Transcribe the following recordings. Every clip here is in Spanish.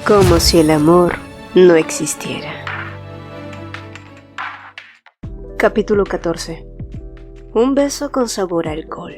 Como si el amor no existiera. Capítulo 14. Un beso con sabor a alcohol.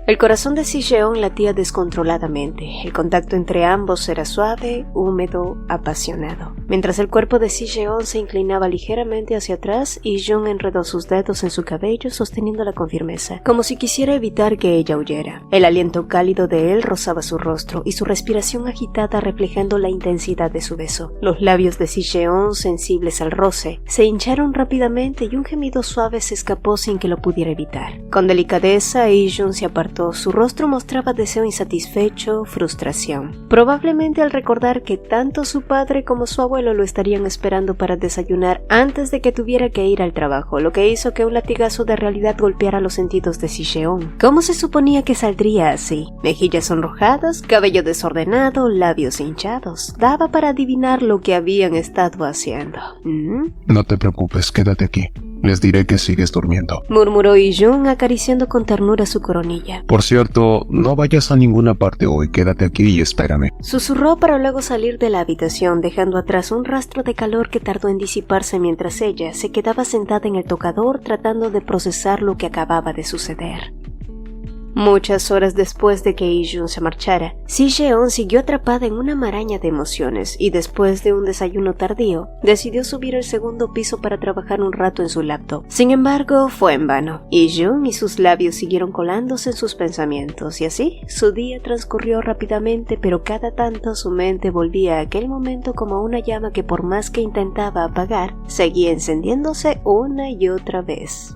El corazón de Si-jeon latía descontroladamente. El contacto entre ambos era suave, húmedo, apasionado. Mientras el cuerpo de Si-jeon se inclinaba ligeramente hacia atrás, Yi-jung enredó sus dedos en su cabello sosteniéndola con firmeza, como si quisiera evitar que ella huyera. El aliento cálido de él rozaba su rostro y su respiración agitada reflejando la intensidad de su beso. Los labios de Si-jeon, sensibles al roce, se hincharon rápidamente y un gemido suave se escapó sin que lo pudiera evitar. Con delicadeza, Yi-jung se apartó. Su rostro mostraba deseo insatisfecho, frustración. Probablemente al recordar que tanto su padre como su abuelo lo estarían esperando para desayunar antes de que tuviera que ir al trabajo, lo que hizo que un latigazo de realidad golpeara los sentidos de Si-jeon. ¿Cómo se suponía que saldría así? Mejillas sonrojadas, cabello desordenado, labios hinchados. Daba para adivinar lo que habían estado haciendo. No te preocupes, quédate aquí. Les diré que sigues durmiendo, murmuró Yi-jung acariciando con ternura su coronilla. Por cierto, no vayas a ninguna parte hoy, quédate aquí y espérame. Susurró para luego salir de la habitación, dejando atrás un rastro de calor que tardó en disiparse mientras ella se quedaba sentada en el tocador tratando de procesar lo que acababa de suceder. Muchas horas después de que Yi-jung se marchara, Si-jeon siguió atrapada en una maraña de emociones y después de un desayuno tardío, decidió subir al segundo piso para trabajar un rato en su laptop. Sin embargo, fue en vano. Yi-jung y sus labios siguieron colándose en sus pensamientos y así, su día transcurrió rápidamente, pero cada tanto su mente volvía a aquel momento como una llama que por más que intentaba apagar, seguía encendiéndose una y otra vez.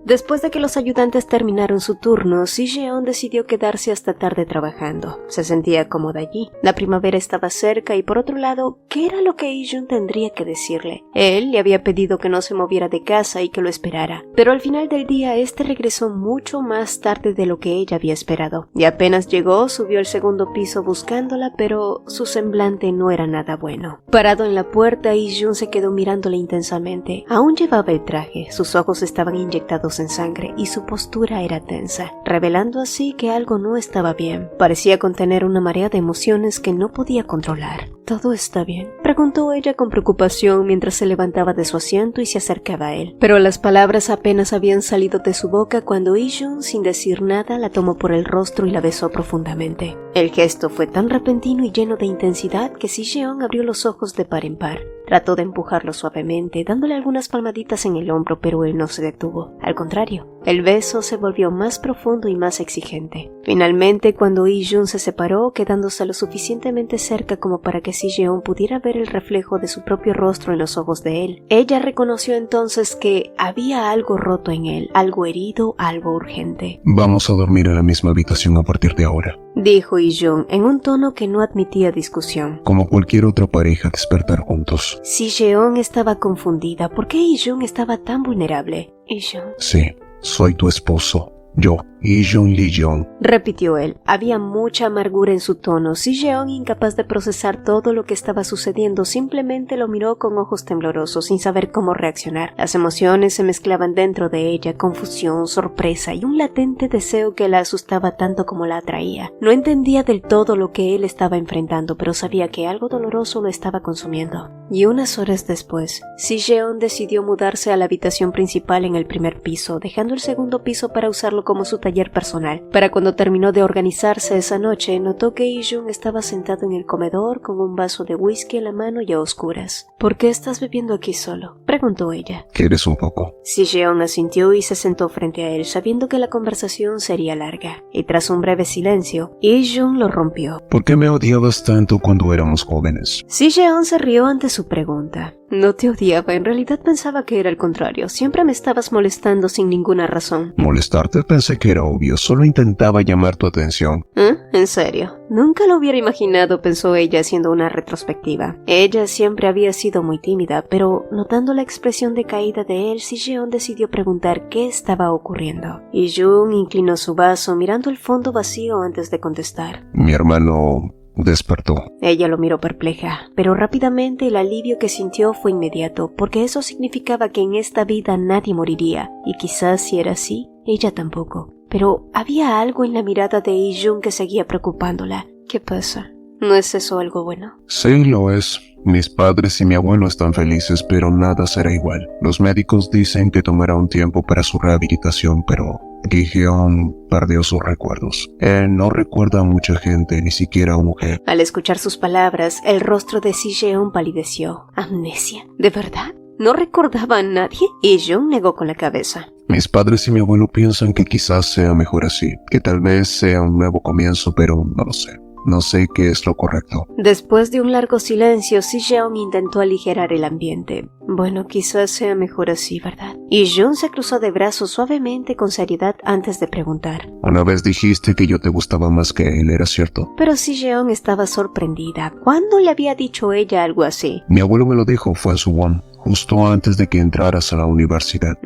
Después de que los ayudantes terminaron su turno, Si-jeon decidió quedarse hasta tarde trabajando. Se sentía cómoda allí. La primavera estaba cerca y por otro lado, ¿qué era lo que Yi-jung tendría que decirle? Él le había pedido que no se moviera de casa y que lo esperara, pero al final del día este regresó mucho más tarde de lo que ella había esperado. Y apenas llegó, subió al segundo piso buscándola, pero su semblante no era nada bueno. Parado en la puerta, Yi-jung se quedó mirándola intensamente. Aún llevaba el traje, sus ojos estaban inyectados en sangre y su postura era tensa, revelando así que algo no estaba bien. Parecía contener una marea de emociones que no podía controlar. ¿Todo está bien?, preguntó ella con preocupación mientras se levantaba de su asiento y se acercaba a él. Pero las palabras apenas habían salido de su boca cuando Yi-jung, sin decir nada, la tomó por el rostro y la besó profundamente. El gesto fue tan repentino y lleno de intensidad que Si-jeon abrió los ojos de par en par. Trató de empujarlo suavemente, dándole algunas palmaditas en el hombro, pero él no se detuvo. Al contrario, el beso se volvió más profundo y más exigente. Finalmente, cuando Yi-jung se separó, quedándose lo suficientemente cerca como para que Si-jeon pudiera ver el reflejo de su propio rostro en los ojos de él, ella reconoció entonces que había algo roto en él, algo herido, algo urgente. Vamos a dormir en la misma habitación a partir de ahora, dijo Yi-jung en un tono que no admitía discusión. Como cualquier otra pareja, despertar juntos. Si-jeon estaba confundida. ¿Por qué Yi-jung estaba tan vulnerable? Yi-jung. Sí, soy tu esposo. Yo, Yi-jung Lee-jung, repitió él. Había mucha amargura en su tono. Si-jeon, incapaz de procesar todo lo que estaba sucediendo, simplemente lo miró con ojos temblorosos, sin saber cómo reaccionar. Las emociones se mezclaban dentro de ella, confusión, sorpresa y un latente deseo que la asustaba tanto como la atraía. No entendía del todo lo que él estaba enfrentando, pero sabía que algo doloroso lo estaba consumiendo. Y unas horas después, Si-jeon decidió mudarse a la habitación principal en el primer piso, dejando el segundo piso para usarlo como su taller personal. Para cuando terminó de organizarse esa noche, notó que Yi-jung estaba sentado en el comedor con un vaso de whisky en la mano y a oscuras. ¿Por qué estás bebiendo aquí solo?, preguntó ella. ¿Quieres un poco? Si-jeon asintió y se sentó frente a él, sabiendo que la conversación sería larga. Y tras un breve silencio, Yi-jung lo rompió. ¿Por qué me odiabas tanto cuando éramos jóvenes? Si-jeon se rió ante su pregunta. No te odiaba, en realidad pensaba que era el contrario. Siempre me estabas molestando sin ninguna razón. ¿Molestarte? Pensé que era obvio, solo intentaba llamar tu atención. ¿En serio? Nunca lo hubiera imaginado, pensó ella haciendo una retrospectiva. Ella siempre había sido muy tímida, pero notando la expresión decaída de él, Si-jeon decidió preguntar qué estaba ocurriendo. Yi-jung inclinó su vaso mirando el fondo vacío antes de contestar. Mi hermano despertó. Ella lo miró perpleja, pero rápidamente el alivio que sintió fue inmediato, porque eso significaba que en esta vida nadie moriría, y quizás si era así, ella tampoco. pero había algo en la mirada de Yi-jun que seguía preocupándola. ¿Qué pasa? ¿No es eso algo bueno? Sí, lo es. Mis padres y mi abuelo están felices, pero nada será igual. Los médicos dicen que tomará un tiempo para su rehabilitación, pero Gi-heon perdió sus recuerdos. Él no recuerda a mucha gente, ni siquiera a una mujer. Al escuchar sus palabras, el rostro de Si-jeon palideció. ¿Amnesia? ¿De verdad? ¿No recordaba a nadie? Yi-jun negó con la cabeza. Mis padres y mi abuelo piensan que quizás sea mejor así, que tal vez sea un nuevo comienzo, pero no lo sé. No sé qué es lo correcto. Después de un largo silencio, Si-jeon intentó aligerar el ambiente. Bueno, quizás sea mejor así, ¿verdad? Yi-jun se cruzó de brazos suavemente con seriedad antes de preguntar. Una vez dijiste que yo te gustaba más que él, ¿era cierto? Pero Si-jeon estaba sorprendida. ¿Cuándo le había dicho ella algo así? Mi abuelo me lo dijo, fue en Suwon, justo antes de que entraras a la universidad.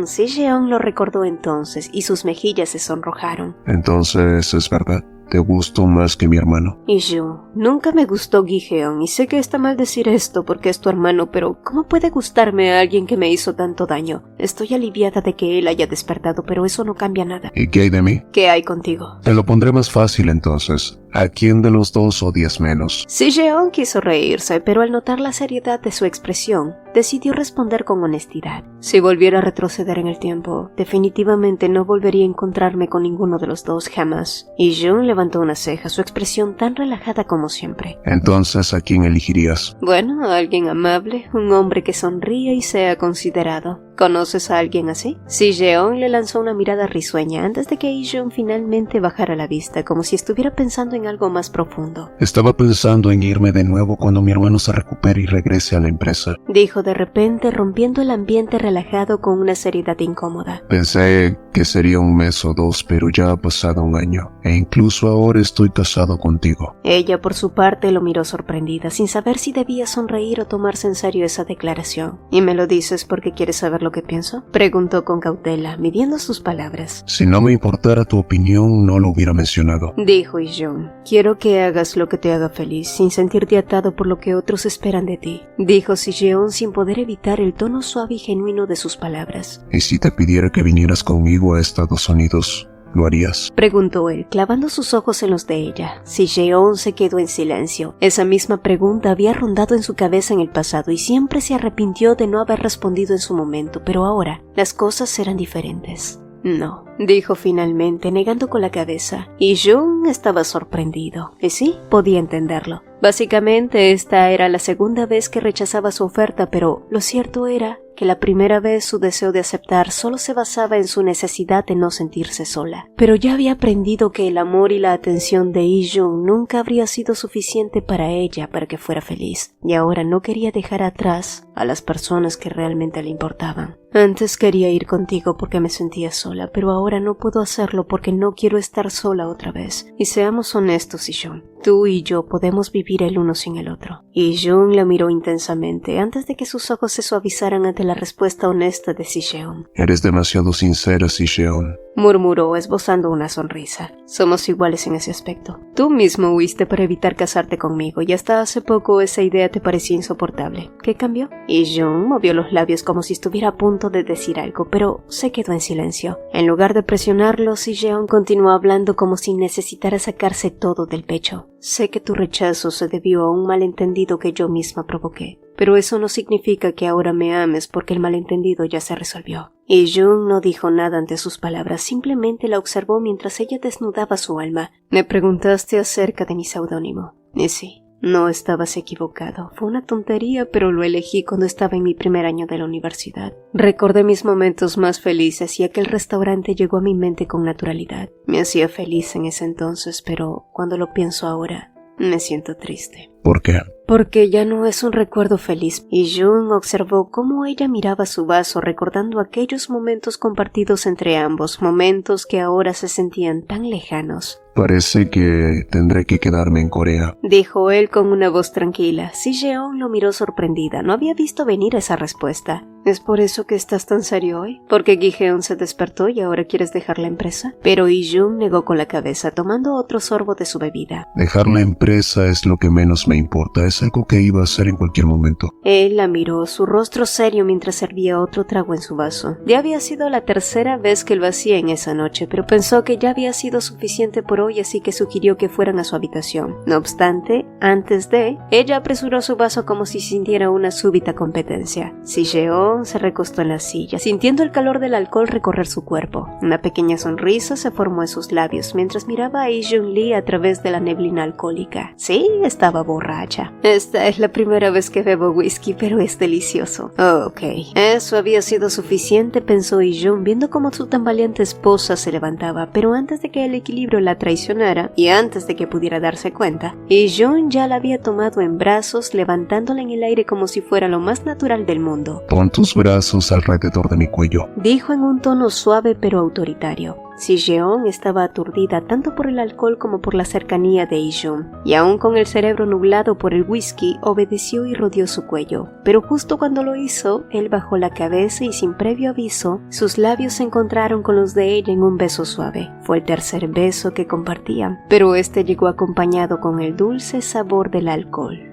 Si-jeon lo recordó entonces y sus mejillas se sonrojaron. Entonces, ¿es verdad? ¿Te gustó más que mi hermano? Y yo, nunca me gustó Gi-heon y sé que está mal decir esto porque es tu hermano, pero ¿cómo puede gustarme a alguien que me hizo tanto daño? Estoy aliviada de que él haya despertado, pero eso no cambia nada. ¿Y qué hay de mí? ¿Qué hay contigo? Te lo pondré más fácil entonces. ¿A quién de los dos odias menos? Si-jeon quiso reírse, pero al notar la seriedad de su expresión, decidió responder con honestidad. Si volviera a retroceder en el tiempo, definitivamente no volvería a encontrarme con ninguno de los dos jamás. Y Jun levantó una ceja, su expresión tan relajada como siempre. Entonces, ¿a quién elegirías? Bueno, a alguien amable, un hombre que sonríe y sea considerado. ¿Conoces a alguien así? Si-jeon le lanzó una mirada risueña antes de que Yi-jun finalmente bajara la vista, como si estuviera pensando en algo más profundo. Estaba pensando en irme de nuevo cuando mi hermano se recupere y regrese a la empresa. Dijo de repente, rompiendo el ambiente relajado con una seriedad incómoda. Pensé que sería un mes o dos, pero ya ha pasado un año, e incluso ahora estoy casado contigo. Ella, por su parte, lo miró sorprendida, sin saber si debía sonreír o tomarse en serio esa declaración. ¿Y me lo dices porque quieres saber lo que pienso? Preguntó con cautela, midiendo sus palabras. Si no me importara tu opinión, no lo hubiera mencionado. Dijo Yi-jun. Quiero que hagas lo que te haga feliz, sin sentirte atado por lo que otros esperan de ti. Dijo Si-jeon sin poder evitar el tono suave y genuino de sus palabras. ¿Y si te pidiera que vinieras conmigo a Estados Unidos? ¿Lo harías? Preguntó él, clavando sus ojos en los de ella. Si-jeon se quedó en silencio. Esa misma pregunta había rondado en su cabeza en el pasado y siempre se arrepintió de no haber respondido en su momento, pero ahora las cosas eran diferentes. No, dijo finalmente, negando con la cabeza. Y Jun estaba sorprendido. Y sí, podía entenderlo. Básicamente, esta era la segunda vez que rechazaba su oferta, pero lo cierto era que la primera vez su deseo de aceptar solo se basaba en su necesidad de no sentirse sola. Pero ya había aprendido que el amor y la atención de Yi-jun nunca habría sido suficiente para ella para que fuera feliz, y ahora no quería dejar atrás a las personas que realmente le importaban. Antes quería ir contigo porque me sentía sola, pero ahora no puedo hacerlo porque no quiero estar sola otra vez. Y seamos honestos, Yi-jun. Tú y yo podemos vivir el uno sin el otro. Y Jun la miró intensamente antes de que sus ojos se suavizaran ante la respuesta honesta de Si-jeon. Eres demasiado sincera, Si-jeon, murmuró esbozando una sonrisa. Somos iguales en ese aspecto. Tú mismo huiste para evitar casarte conmigo y hasta hace poco esa idea te parecía insoportable. ¿Qué cambió? Y Jun movió los labios como si estuviera a punto de decir algo, pero se quedó en silencio. En lugar de presionarlo, Si-jeon continuó hablando como si necesitara sacarse todo del pecho. Sé que tu rechazo se debió a un malentendido que yo misma provoqué, pero eso no significa que ahora me ames porque el malentendido ya se resolvió. Y Jun no dijo nada ante sus palabras, simplemente la observó mientras ella desnudaba su alma. Me preguntaste acerca de mi seudónimo. Y sí, no estabas equivocado. Fue una tontería, pero lo elegí cuando estaba en mi primer año de la universidad. Recordé mis momentos más felices y aquel restaurante llegó a mi mente con naturalidad. Me hacía feliz en ese entonces, pero cuando lo pienso ahora, me siento triste. ¿Por qué? Porque ya no es un recuerdo feliz. Y Jun observó cómo ella miraba su vaso recordando aquellos momentos compartidos entre ambos, momentos que ahora se sentían tan lejanos. Parece que tendré que quedarme en Corea, dijo él con una voz tranquila. Si-jeon lo miró sorprendida, no había visto venir esa respuesta. ¿Es por eso que estás tan serio hoy? ¿Porque Gi-heon se despertó y ahora quieres dejar la empresa? Pero Yi-jun negó con la cabeza, tomando otro sorbo de su bebida. Dejar la empresa es lo que menos me me importa, es algo que iba a hacer en cualquier momento. Él la miró, su rostro serio mientras servía otro trago en su vaso. Ya había sido la tercera vez que lo hacía en esa noche, pero pensó que ya había sido suficiente por hoy, así que sugirió que fueran a su habitación. No obstante, antes de, ella apresuró su vaso como si sintiera una súbita competencia. Si Jeon se recostó en la silla, sintiendo el calor del alcohol recorrer su cuerpo. Una pequeña sonrisa se formó en sus labios mientras miraba a Jun Lee a través de la neblina alcohólica. Sí, estaba borracha. Esta es la primera vez que bebo whisky, pero es delicioso. Ok, eso había sido suficiente, pensó Jun, viendo cómo su tambaleante esposa se levantaba, pero antes de que el equilibrio la traicionara y antes de que pudiera darse cuenta, Jun ya la había tomado en brazos, levantándola en el aire como si fuera lo más natural del mundo. Pon tus brazos alrededor de mi cuello, dijo en un tono suave pero autoritario. Si Jeon estaba aturdida tanto por el alcohol como por la cercanía de Jun, y aún con el cerebro nublado por el whisky, obedeció y rodeó su cuello. Pero justo cuando lo hizo, él bajó la cabeza y sin previo aviso, sus labios se encontraron con los de ella en un beso suave. Fue el tercer beso que compartían, pero este llegó acompañado con el dulce sabor del alcohol.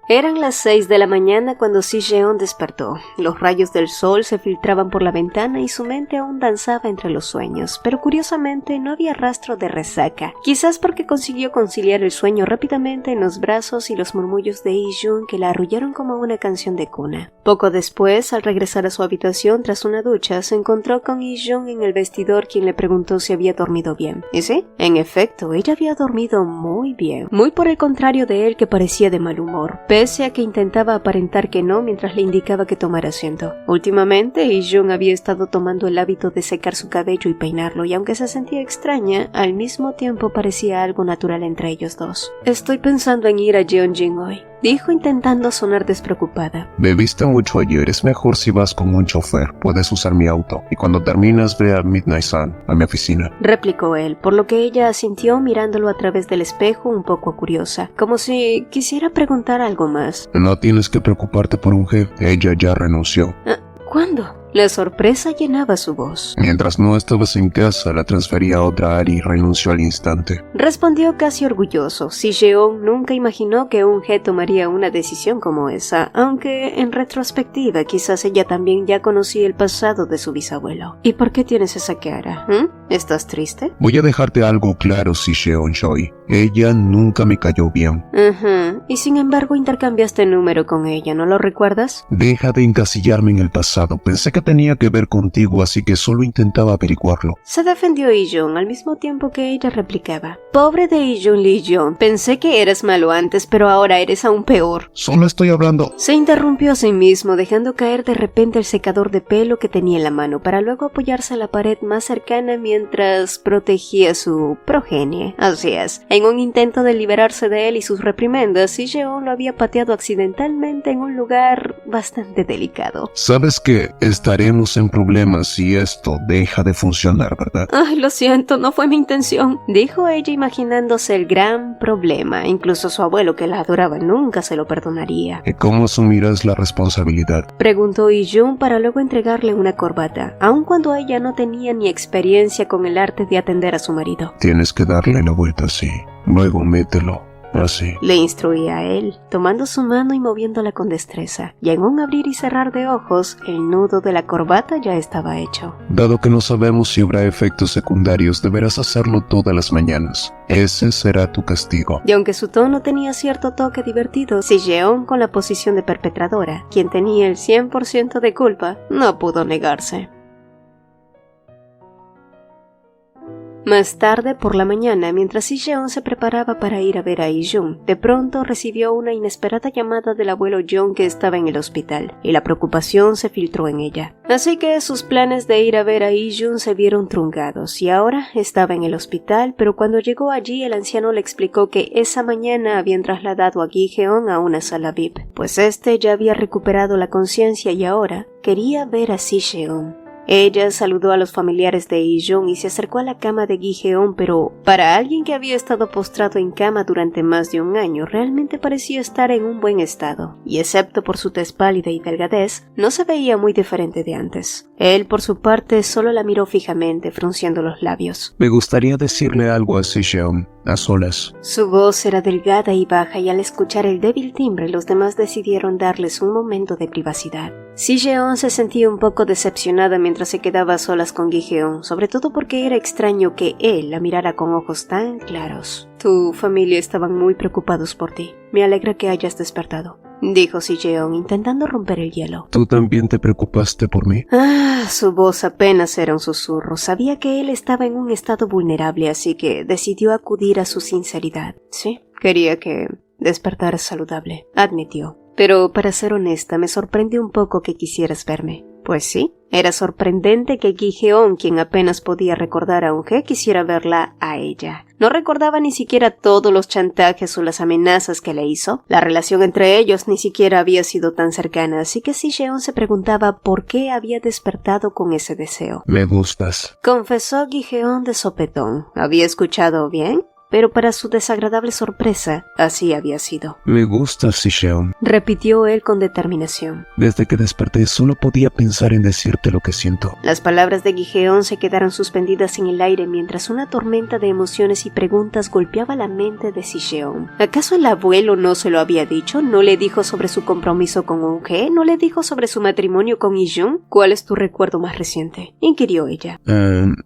Eran las 6 de la mañana cuando Si Jeon despertó. Los rayos del sol se filtraban por la ventana y su mente aún danzaba entre los sueños, pero curiosamente no había rastro de resaca, quizás porque consiguió conciliar el sueño rápidamente en los brazos y los murmullos de Jun que la arrullaron como una canción de cuna. Poco después, al regresar a su habitación tras una ducha, se encontró con Jun en el vestidor, quien le preguntó si había dormido bien. ¿Y sí? En efecto, ella había dormido muy bien, muy por el contrario de él, que parecía de mal humor, pese a que intentaba aparentar que no mientras le indicaba que tomara asiento. Últimamente, Jun había estado tomando el hábito de secar su cabello y peinarlo, y aunque se sentía extraña, al mismo tiempo parecía algo natural entre ellos dos. Estoy pensando en ir a Jeonjin hoy, dijo intentando sonar despreocupada. Bebiste mucho ayer, es mejor si vas con un chofer, puedes usar mi auto, y cuando terminas ve a Midnight Sun, a mi oficina, replicó él, por lo que ella asintió mirándolo a través del espejo un poco curiosa, como si quisiera preguntar algo más. No tienes que preocuparte por un jefe, ella ya renunció. ¿Cuándo? La sorpresa llenaba su voz. Mientras no estabas en casa, la transferí a otra área y renunció al instante, respondió casi orgulloso. Si Jeon nunca imaginó que un He tomaría una decisión como esa, aunque en retrospectiva quizás ella también ya conocía el pasado de su bisabuelo. ¿Y por qué tienes esa cara? ¿Estás triste? Voy a dejarte algo claro, Si Jeon Choi. Ella nunca me cayó bien. Y sin embargo intercambiaste número con ella, ¿no lo recuerdas? Deja de encasillarme en el pasado. Pensé que tenía que ver contigo, así que solo intentaba averiguarlo. Se defendió Jun al mismo tiempo que ella replicaba. Pobre de Jun Lee Jung, pensé que eras malo antes, pero ahora eres aún peor. Solo estoy hablando. Se interrumpió a sí mismo, dejando caer de repente el secador de pelo que tenía en la mano, para luego apoyarse a la pared más cercana mientras protegía su progenie. Así es, en un intento de liberarse de él y sus reprimendas, Si Jeon lo había pateado accidentalmente en un lugar bastante delicado. ¿Sabes qué? Estaremos en problemas si esto deja de funcionar, ¿verdad? Ay, lo siento, no fue mi intención, dijo ella imaginándose el gran problema. Incluso su abuelo, que la adoraba, nunca se lo perdonaría. ¿Y cómo asumirás la responsabilidad? Preguntó Jun para luego entregarle una corbata, aun cuando ella no tenía ni experiencia con el arte de atender a su marido. Tienes que darle la vuelta así, luego mételo. Así, le instruía a él, tomando su mano y moviéndola con destreza, y en un abrir y cerrar de ojos, el nudo de la corbata ya estaba hecho. Dado que no sabemos si habrá efectos secundarios, deberás hacerlo todas las mañanas. Ese será tu castigo. Y aunque su tono tenía cierto toque divertido, Si Jeon, con la posición de perpetradora, quien tenía el 100% de culpa, no pudo negarse. Más tarde por la mañana, mientras Si Jeon se preparaba para ir a ver a Jun, de pronto recibió una inesperada llamada del abuelo John, que estaba en el hospital, y la preocupación se filtró en ella. Así que sus planes de ir a ver a Jun se vieron truncados, y ahora estaba en el hospital, pero cuando llegó allí el anciano le explicó que esa mañana habían trasladado a Gi-Jeon a una sala VIP, pues este ya había recuperado la conciencia y ahora quería ver a Si Jeon. Ella saludó a los familiares de Ijun y se acercó a la cama de Gi-heon, pero para alguien que había estado postrado en cama durante más de un año, realmente parecía estar en un buen estado, y excepto por su tez pálida y delgadez, no se veía muy diferente de antes. Él, por su parte, solo la miró fijamente, frunciendo los labios. Me gustaría decirle algo a Si-jeon, a solas. Su voz era delgada y baja, y al escuchar el débil timbre, los demás decidieron darles un momento de privacidad. Si-jeon se sentía un poco decepcionada mientras se quedaba a solas con Gi-heon, sobre todo porque era extraño que él la mirara con ojos tan claros. Tu familia estaban muy preocupados por ti. Me alegra que hayas despertado, dijo Si-jeon, intentando romper el hielo. ¿Tú también te preocupaste por mí? Su voz apenas era un susurro. Sabía que él estaba en un estado vulnerable, así que decidió acudir a su sinceridad. Sí, quería que despertaras saludable, admitió. Pero para ser honesta, me sorprende un poco que quisieras verme. Pues sí, era sorprendente que Gi-heon, quien apenas podía recordar a Eun-hye, quisiera verla a ella. No recordaba ni siquiera todos los chantajes o las amenazas que le hizo. La relación entre ellos ni siquiera había sido tan cercana, así que Si-jeon se preguntaba por qué había despertado con ese deseo. Me gustas, Confesó Gi-heon de sopetón. ¿Había escuchado bien? Pero para su desagradable sorpresa, así había sido. Me gustas, Si-jeon, repitió él con determinación. Desde que desperté solo podía pensar en decirte lo que siento. Las palabras de Gi-heon se quedaron suspendidas en el aire mientras una tormenta de emociones y preguntas golpeaba la mente de Si-jeon. ¿Acaso el abuelo no se lo había dicho? ¿No le dijo sobre su compromiso con Eun-hye? ¿No le dijo sobre su matrimonio con Ijun? ¿Cuál es tu recuerdo más reciente?, inquirió ella.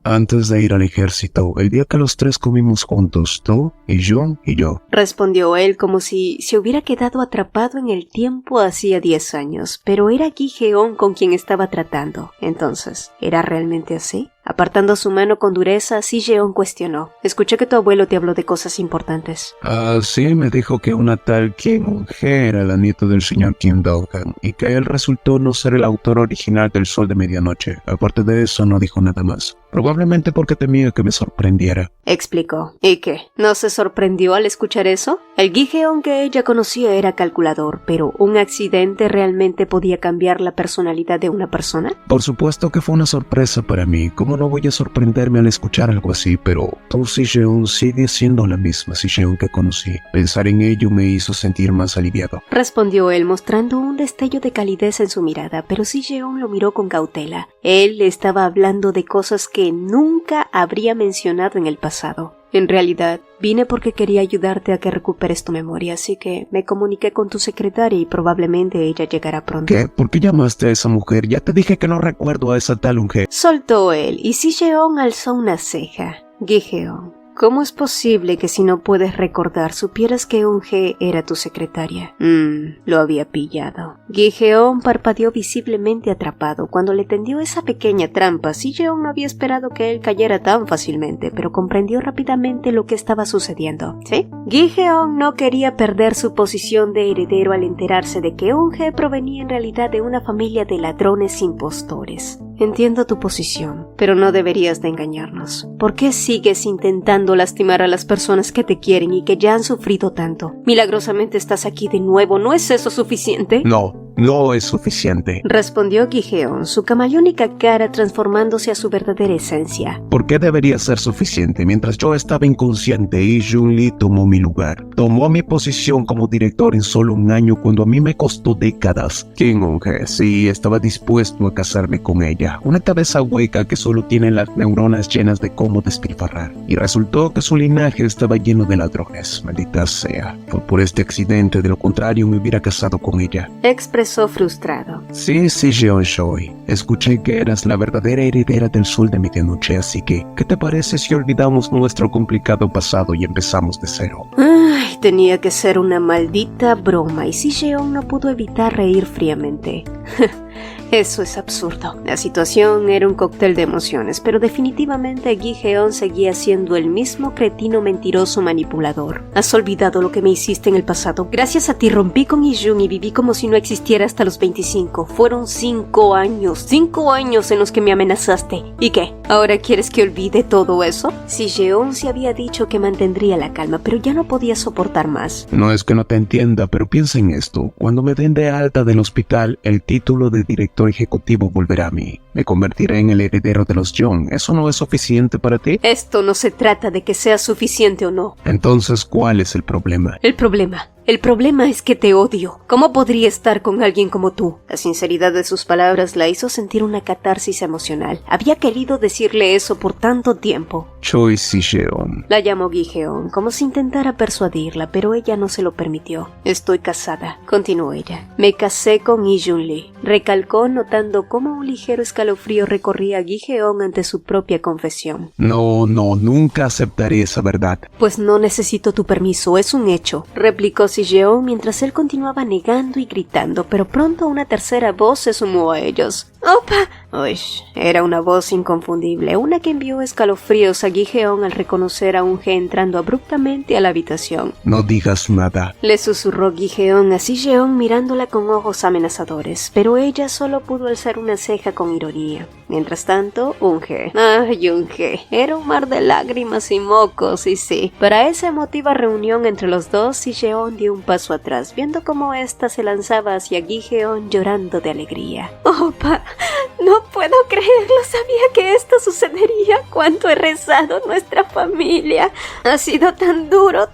Antes de ir al ejército, el día que los tres comimos juntos, tú, Ijun y yo, respondió él como si se hubiera quedado atrapado en el tiempo hacía 10 años, pero era Gi-heon con quien estaba tratando. Entonces, ¿era realmente así? Apartando su mano con dureza, Si-jeon cuestionó. Escuché que tu abuelo te habló de cosas importantes. Sí, me dijo que una tal Kim Eun-hye era la nieta del señor Kim Do-han y que él resultó no ser el autor original del Sol de Medianoche. Aparte de eso, no dijo nada más. Probablemente porque temía que me sorprendiera, explicó. ¿Y qué? ¿No se sorprendió al escuchar eso? El Gi-heon que ella conocía era calculador, pero ¿un accidente realmente podía cambiar la personalidad de una persona? Por supuesto que fue una sorpresa para mí. ¿Cómo no voy a sorprenderme al escuchar algo así? Pero tú, Si-jeon, sigue siendo la misma Si-jeon que conocí. Pensar en ello me hizo sentir más aliviado, respondió él mostrando un destello de calidez en su mirada, pero Si-jeon lo miró con cautela. Él le estaba hablando de cosas que nunca habría mencionado en el pasado. En realidad, vine porque quería ayudarte a que recuperes tu memoria, así que me comuniqué con tu secretaria y probablemente ella llegará pronto. ¿Qué? ¿Por qué llamaste a esa mujer? Ya te dije que no recuerdo a esa tal Eun-hye, soltó él, y Si-jeon alzó una ceja. Gi-heon, ¿cómo es posible que si no puedes recordar supieras que Eun-hye era tu secretaria? Lo había pillado. Gi-heon parpadeó visiblemente atrapado. Cuando le tendió esa pequeña trampa, Si-jeon no había esperado que él cayera tan fácilmente, pero comprendió rápidamente lo que estaba sucediendo. ¿Sí? Gi-heon no quería perder su posición de heredero al enterarse de que Eun-hye provenía en realidad de una familia de ladrones impostores. Entiendo tu posición, pero no deberías de engañarnos. ¿Por qué sigues intentando lastimar a las personas que te quieren y que ya han sufrido tanto? Milagrosamente estás aquí de nuevo, ¿no es eso suficiente? No es suficiente, respondió Gi-heon, su camaleónica cara transformándose a su verdadera esencia. ¿Por qué debería ser suficiente? Mientras yo estaba inconsciente, Ijun Lee tomó mi lugar. Tomó mi posición como director en solo un año cuando a mí me costó décadas. Kim Eun-hye, sí, estaba dispuesto a casarme con ella. Una cabeza hueca que solo tiene las neuronas llenas de cómo despilfarrar. Y resultó que su linaje estaba lleno de ladrones. Maldita sea. Fue por este accidente, de lo contrario me hubiera casado con ella, expresó frustrado. Sí, Si-jeon Choi. Escuché que eras la verdadera heredera del Sol de Medianoche, así que, ¿qué te parece si olvidamos nuestro complicado pasado y empezamos de cero? Ay, tenía que ser una maldita broma, y Si-jeon no pudo evitar reír fríamente. Eso es absurdo. La situación era un cóctel de emociones, pero definitivamente Gi-heon seguía siendo el mismo cretino mentiroso manipulador. ¿Has olvidado lo que me hiciste en el pasado? Gracias a ti rompí con Ijun y viví como si no existiera hasta los 25. Fueron 5 años en los que me amenazaste. ¿Y qué? ¿Ahora quieres que olvide todo eso? Si-jeon se había dicho que mantendría la calma, pero ya no podía soportar más. No es que no te entienda, pero piensa en esto. Cuando me den de alta del hospital, el título de director director ejecutivo volverá a mí. Me convertiré en el heredero de los Young. ¿Eso no es suficiente para ti? Esto no se trata de que sea suficiente o no. Entonces, ¿cuál es el problema? El problema es que te odio. ¿Cómo podría estar con alguien como tú? La sinceridad de sus palabras la hizo sentir una catarsis emocional. Había querido decirle eso por tanto tiempo. Choi Si-jeon. La llamó Gi-jeon, como si intentara persuadirla, pero ella no se lo permitió. Estoy casada, continuó ella. Me casé con Lee Lee. Recalcó, notando cómo un ligero escalofrío recorría a Gi-jeon ante su propia confesión. No, nunca aceptaré esa verdad. Pues no necesito tu permiso, es un hecho, replicó Si-jeon mientras él continuaba negando y gritando, pero pronto una tercera voz se sumó a ellos. ¡Opa! Uy, era una voz inconfundible, una que envió escalofríos a Gi-jeon al reconocer a Un-hye entrando abruptamente a la habitación. No digas nada, le susurró Gi-jeon a Si-jeon mirándola con ojos amenazadores, pero ella solo pudo alzar una ceja con ironía. Mientras tanto, Un-hye. ¡Ay, Un-hye! Era un mar de lágrimas y mocos, y sí. Para esa emotiva reunión entre los dos, Si-jeon dio un paso atrás, viendo cómo ésta se lanzaba hacia Gi-jeon llorando de alegría. ¡Opa! No puedo creerlo, sabía que esto sucedería. Cuánto he rezado, nuestra familia. Ha sido tan duro,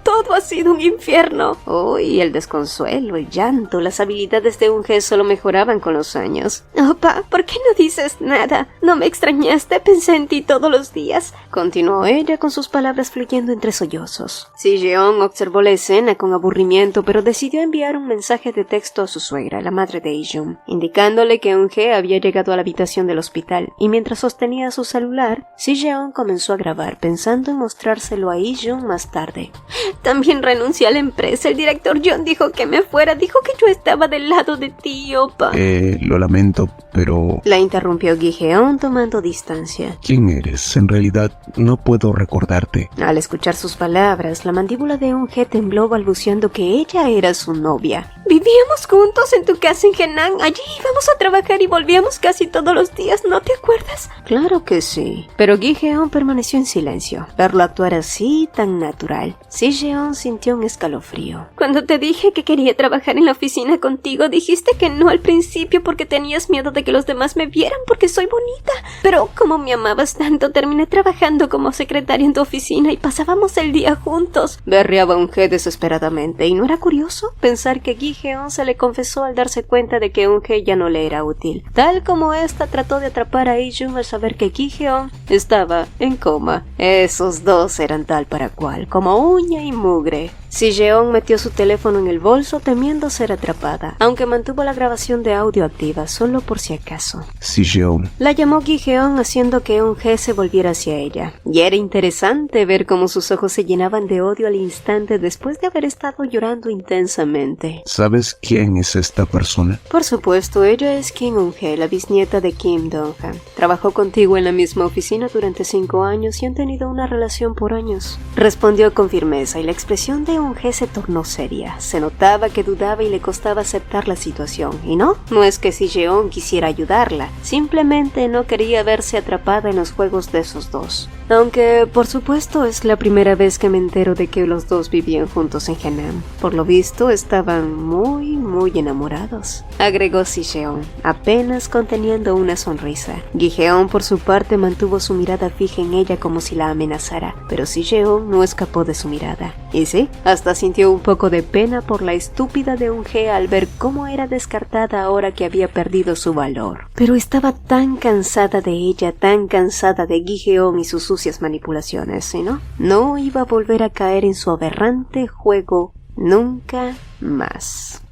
todo ha sido un infierno. Uy, el desconsuelo, el llanto, las habilidades de Un-hye solo mejoraban con los años. Opa, ¿por qué no dices nada? ¿No me extrañaste? Pensé en ti todos los días. Continuó ella con sus palabras fluyendo entre sollozos. Si-jeon observó la escena con aburrimiento, pero decidió enviar un mensaje de texto a su suegra, la madre de Ijun, indicándole que Un-hye había llegado a la habitación del hospital, y mientras sostenía su celular, Si-jeon comenzó a grabar, pensando en mostrárselo a Ijun más tarde. También renuncié a la empresa. El director John dijo que me fuera, dijo que yo estaba del lado de ti, opa. Lo lamento, pero... La interrumpió Gi-jeon tomando distancia. ¿Quién eres? En realidad, no puedo recordarte. Al escuchar sus palabras, la mandíbula de Un-hye tembló balbuceando que ella era su novia. Vivíamos juntos en tu casa en Henan. Allí íbamos a trabajar y volvíamos casi todos los días, ¿no te acuerdas? Claro que sí. Pero Gi-jeon permaneció en silencio. Verlo actuar así, tan natural. Si-jeon sintió un escalofrío. Cuando te dije que quería trabajar en la oficina contigo, dijiste que no al principio porque tenías miedo de que los demás me vieran porque soy bonita. Pero como me amabas tanto, terminé trabajando como secretaria en tu oficina y pasábamos el día juntos. Berreaba Un-hye desesperadamente. ¿Y no era curioso pensar que Gi-jeon se le confesó al darse cuenta de que Un-hye ya no le era útil? Tal como ésta trató de atrapar a Ijun al saber que Gi-jeon estaba en coma. Esos dos eran tal para cual, como uña y mugre. Si-jeon metió su teléfono en el bolso temiendo ser atrapada, aunque mantuvo la grabación de audio activa solo por si acaso. Si-jeon. La llamó Gi-jeon haciendo que Un-hye se volviera hacia ella. Y era interesante ver cómo sus ojos se llenaban de odio al instante después de haber estado llorando intensamente. ¿Sabes quién es esta persona? Por supuesto, ella es Kim Un-hye, la bisnieta de Kim Dong-han. Trabajó contigo en la misma oficina durante 5 años y han tenido una relación por años. Respondió con firmeza y la expresión de Un-hye se tornó seria. Se notaba que dudaba y le costaba aceptar la situación. Y no es que Si-jeon quisiera ayudarla, simplemente no quería verse atrapada en los juegos de esos dos. Aunque, por supuesto, es la primera vez que me entero de que los dos vivían juntos en Henan. Por lo visto, estaban muy enamorados, agregó Si-jeon, apenas conteniendo una sonrisa. Gi-jeon, por su parte, mantuvo su mirada fija en ella como si la amenazara, pero Si-jeon no escapó de su mirada. Y sí, hasta sintió un poco de pena por la estúpida de Un-hye al ver cómo era descartada ahora que había perdido su valor. Pero estaba tan cansada de ella, tan cansada de Gi-jeon y sus sucias manipulaciones, ¿sí no? No iba a volver a caer en su aberrante juego nunca más.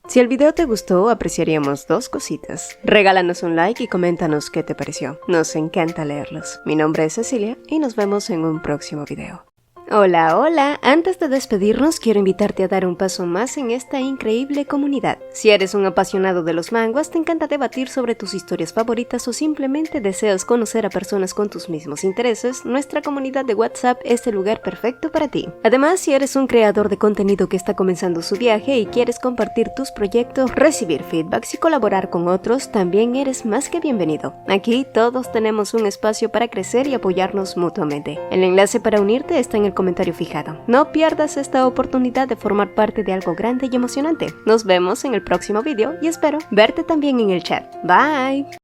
Si el video te gustó, apreciaríamos 2 cositas. Regálanos un like y coméntanos qué te pareció. Nos encanta leerlos. Mi nombre es Cecilia y nos vemos en un próximo video. Hola, antes de despedirnos quiero invitarte a dar un paso más en esta increíble comunidad. Si eres un apasionado de los manguas, te encanta debatir sobre tus historias favoritas o simplemente deseas conocer a personas con tus mismos intereses, nuestra comunidad de WhatsApp es el lugar perfecto para ti. Además, si eres un creador de contenido que está comenzando su viaje y quieres compartir tus proyectos, recibir feedbacks y colaborar con otros, también eres más que bienvenido. Aquí todos tenemos un espacio para crecer y apoyarnos mutuamente. El enlace para unirte está en el comentario comentario fijado. No pierdas esta oportunidad de formar parte de algo grande y emocionante. Nos vemos en el próximo video y espero verte también en el chat. Bye.